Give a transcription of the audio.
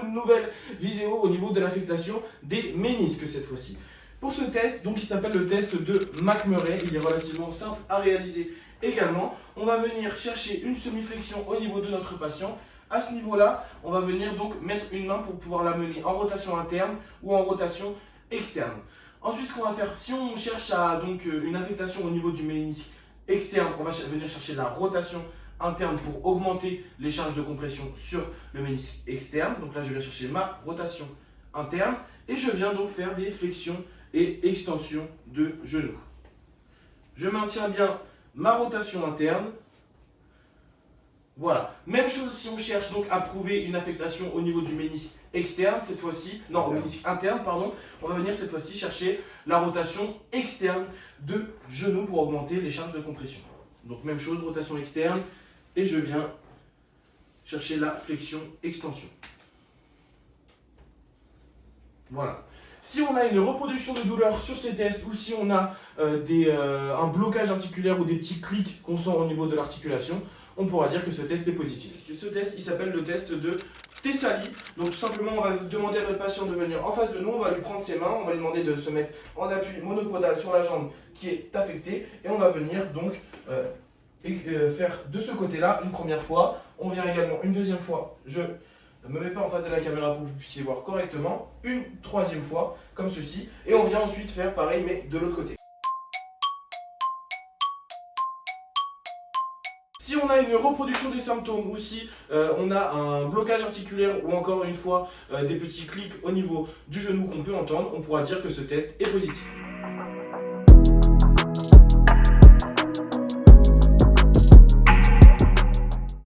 une nouvelle vidéo au niveau de l'affectation des ménisques cette fois-ci. Pour ce test, donc, il s'appelle le test de McMurray, il est relativement simple à réaliser également. On va venir chercher une semi-flexion au niveau de notre patient. À ce niveau-là, on va venir donc mettre une main pour pouvoir la mener en rotation interne ou en rotation externe. Ensuite, ce qu'on va faire, si on cherche une affectation au niveau du ménisque externe, on va venir chercher la rotation interne pour augmenter les charges de compression sur le ménisque externe. Donc là, je viens chercher ma rotation interne et je viens donc faire des flexions et extensions de genoux. Je maintiens bien ma rotation interne. Voilà. Même chose si on cherche donc à prouver une affectation au niveau du ménisque externe, cette fois-ci, non, au ménisque interne, pardon, on va venir cette fois-ci chercher la rotation externe de genou pour augmenter les charges de compression. Donc même chose, rotation externe, et je viens chercher la flexion-extension. Voilà. Si on a une reproduction de douleur sur ces tests ou si on a un blocage articulaire ou des petits clics qu'on sent au niveau de l'articulation, on pourra dire que ce test est positif. Ce test, il s'appelle le test de Thessaly. Donc tout simplement, on va demander à notre patient de venir en face de nous, on va lui prendre ses mains, on va lui demander de se mettre en appui monopodal sur la jambe qui est affectée et on va venir donc faire de ce côté-là une première fois. On vient également une deuxième fois, je ne me mets pas en face de la caméra pour que vous puissiez voir correctement, une troisième fois comme ceci et on vient ensuite faire pareil mais de l'autre côté. Si on a une reproduction des symptômes ou si on a un blocage articulaire ou encore une fois des petits clics au niveau du genou qu'on peut entendre, on pourra dire que ce test est positif.